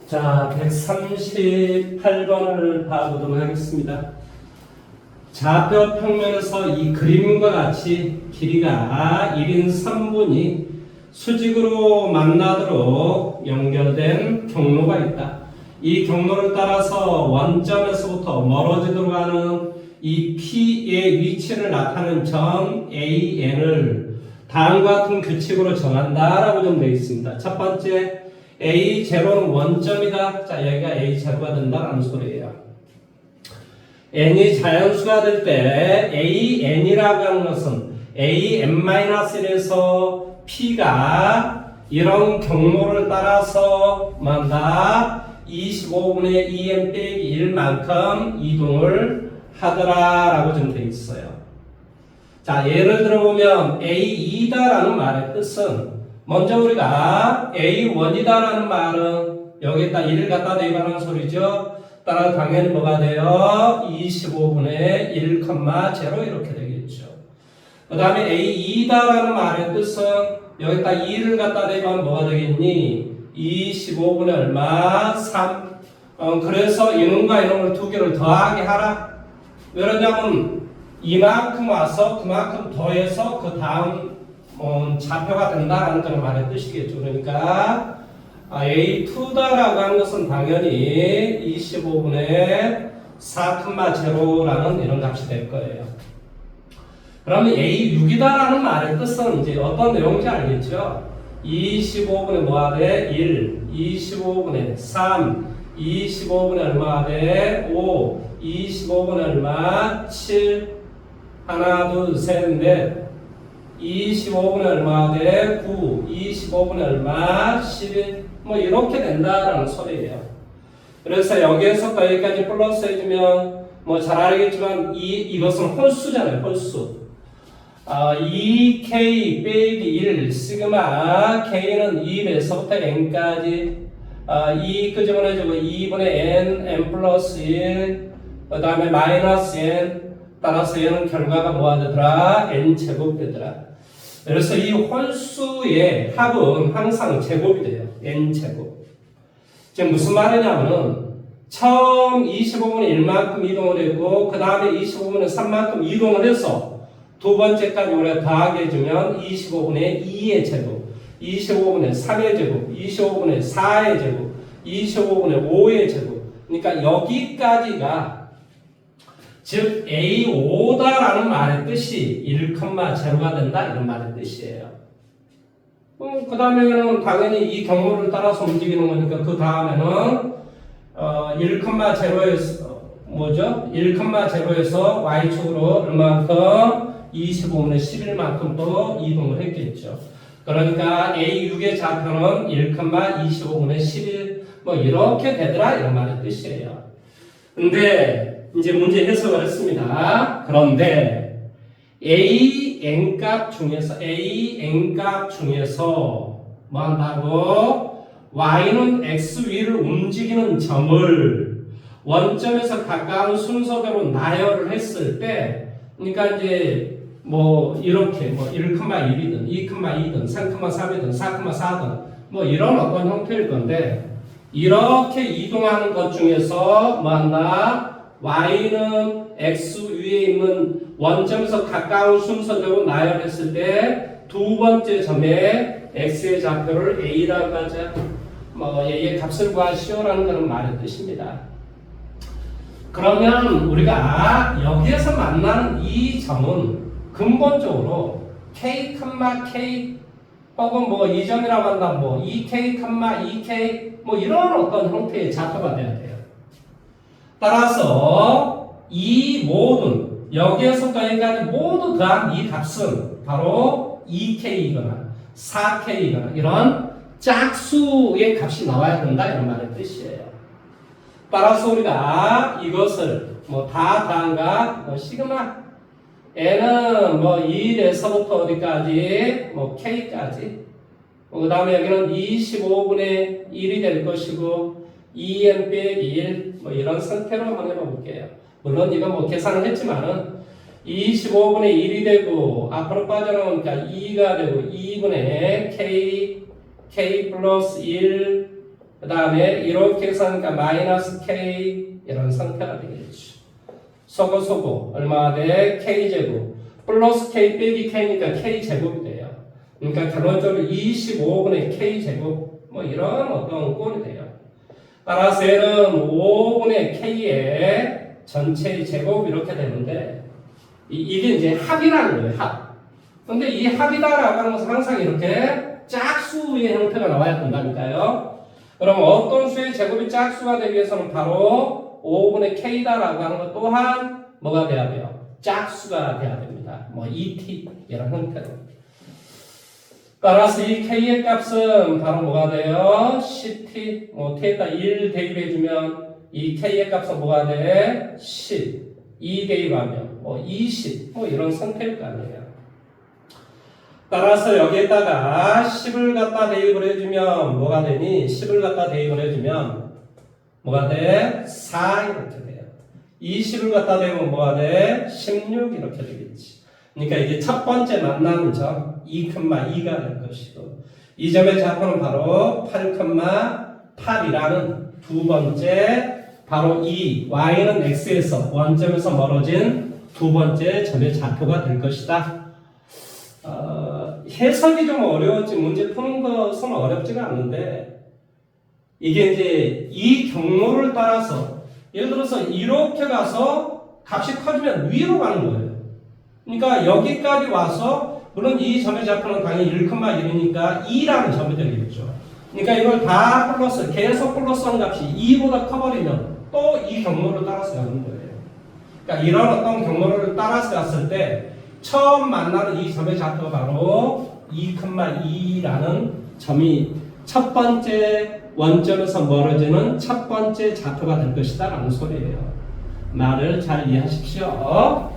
자, 138번을 봐보도록 하겠습니다. 좌표 평면에서 이 그림과 같이 길이가 1인 3분이 수직으로 만나도록 연결된 경로가 있다. 이 경로를 따라서 원점에서부터 멀어지도록 하는 이 P의 위치를 나타내는 점 AN을 다음과 같은 규칙으로 정한다라고 좀 되어 있습니다. 첫 번째, A0는 원점이다. 자, 여기가 A0가 된다는 소리예요. n이 자연수가 될 때 AN이라고 하는 것은 AN-1에서 P가 이런 경로를 따라서 만다 25분의 2n 빼기 1만큼 이동을 하더라라고 좀 되어 있어요. 자, 예를 들어보면 A2다라는 말의 뜻은 먼저 우리가 A1이다라는 말은 여기에다 1을 갖다 대입하는 소리죠. 따라 당연히 뭐가 돼요? 25분의 1,0 이렇게 되겠죠. 그 다음에 A2다라는 말의 뜻은 여기다 2를 갖다 대입하면 뭐가 되겠니? 25분의 얼마? 3. 그래서 이놈과 이놈을 두 개를 더하게 하라. 왜 그러냐면 이만큼 와서 그만큼 더해서 그 다음 좌표가 된다라는 그런 말의 뜻이겠죠. 그러니까 A2다라고 하는 것은 당연히 25분의 4,0라는 이런 값이 될 거예요. 그러면 A6이다라는 말의 뜻은 이제 어떤 내용인지 알겠죠? 25분의 뭐가 돼? 1, 25분의 3, 25분의 얼마가 돼? 5, 25분의 얼마? 7, 하나, 둘, 셋, 넷, 25분의 얼마가 돼? 9, 25분의 얼마? 11, 뭐 이렇게 된다라는 소리예요. 그래서 여기에서부터 여기까지 플러스 해주면 뭐 잘 알겠지만 이것은 홀수잖아요. 홀수. 2k 빼기 1 시그마 k는 2에서부터 n까지 2 끄집어내주고 2분의 n 플러스 1 그 다음에 마이너스 n 따라서 얘는 결과가 뭐가 되더라? n제곱 되더라. 그래서 이 홀수의 합은 항상 제곱이 돼요. n제곱. 지금 무슨 말이냐면은 처음 25분의 1만큼 이동을 했고 그 다음에 25분의 3만큼 이동을 해서 두 번째까지 우리가 더하게 해주면 25분의 2의 제곱, 25분의 3의 제곱, 25분의 4의 제곱, 25분의 5의 제곱. 그러니까 여기까지가 즉 A5다라는 말의 뜻이 1,0가 된다 이런 말의 뜻이에요. 그 다음에는 당연히 이 경로를 따라서 움직이는 거니까 그 다음에는 1,0에서 뭐죠? 1,0에서 Y축으로 얼마만큼 25분의 11만큼 또 이동을 했겠죠. 그러니까 A6의 좌표는 1,25분의 11 뭐 이렇게 되더라 이런 말의 뜻이에요. 근데 이제 문제 해석을 했습니다. 그런데 AN 값 중에서 뭐 한다고? Y는 X 위를 움직이는 점을 원점에서 가까운 순서대로 나열을 했을 때 그러니까 이제 뭐 이렇게 뭐 1,1이든 2,2든 3,3이든 4,4든 뭐 이런 어떤 형태일 건데 이렇게 이동하는 것 중에서 뭐 한다? Y는 X 위에 있는 원점에서 가까운 순서대로 나열했을 때 두 번째 점에 X의 좌표를 A라고 하자. 뭐 A의 값을 구하시오라는 그런 말의 뜻입니다. 그러면 우리가 여기에서 만나는 이 점은 근본적으로 K, K 혹은 뭐 이 점이라고 한다 뭐 2K, 2K 뭐 이런 어떤 형태의 좌표가 돼야 돼요. 따라서 이 모든 여기에서부터 여기까지 모두 더한 이 값은 바로 2K이거나 4K이거나 이런 짝수의 값이 나와야 된다 이런 말의 뜻이에요. 따라서 우리가 이것을 뭐 다 더한가 뭐 시그마 n은 뭐 1에서부터 어디까지 뭐 k까지 그 다음에 여기는 25분의 1이 될 것이고 2n 빼기 1 뭐 이런 상태로 한번 해볼게요. 물론 이건 뭐 계산을 했지만은 25분의 1이 되고 앞으로 빠져나오니까 2가 되고 2분의 k 플러스 1 그 다음에 이렇게 해서니까 마이너스 k 이런 상태가 되겠죠. 소고 얼마가 돼? k제곱 플러스 k 빼기 k니까 k제곱이 돼요. 그러니까 결론적으로 25분의 k제곱 뭐 이런 어떤 꼴이 돼요. 따라서 얘는 5분의 k의 전체의 제곱 이렇게 되는데 이게 이제 합이라는 거예요. 합. 근데 이 합이다라고 하는 것은 항상 이렇게 짝수의 형태가 나와야 된다니까요. 그럼 어떤 수의 제곱이 짝수가 되기 위해서는 바로 5분의 k다라고 하는 것 또한 뭐가 돼야 돼요? 짝수가 돼야 됩니다. 뭐 2t 이런 형태로. 따라서 이 k의 값은 바로 뭐가 돼요? ct 뭐 t에다 1 대입해주면 이 k의 값은 뭐가 돼? 10 2 대입하면 뭐 20 뭐 이런 상태일 거 아니에요. 따라서 여기에다가 10을 갖다 대입을 해주면 뭐가 되니? 10을 갖다 대입을 해주면 뭐가 돼? 4 이렇게 돼요. 20을 갖다 대면 뭐가 돼? 16 이렇게 되겠지. 그러니까 이게 첫 번째 만나는 점 2,2가 될 것이고 이 점의 좌표는 바로 8,8이라는 두 번째 바로 이 y는 x에서 원점에서 멀어진 두 번째 점의 좌표가 될 것이다. 해석이 좀 어려웠지 문제 푸는 것은 어렵지가 않는데 이게 이제 이 경로를 따라서 예를 들어서 이렇게 가서 값이 커지면 위로 가는 거예요. 그러니까 여기까지 와서 물론 이 점의 좌표는 당연히 1,1이니까 2라는 점이 되겠죠. 그러니까 이걸 다 플러스 계속 플러스한 값이 2보다 커버리면 또 이 경로를 따라서 가는 거예요. 그러니까 이런 어떤 경로를 따라서 갔을 때 처음 만나는 이 점의 좌표가 바로 2,2라는 점이 첫 번째 원점에서 멀어지는 첫 번째 좌표가 될 것이다 라는 소리예요. 말을 잘 이해하십시오.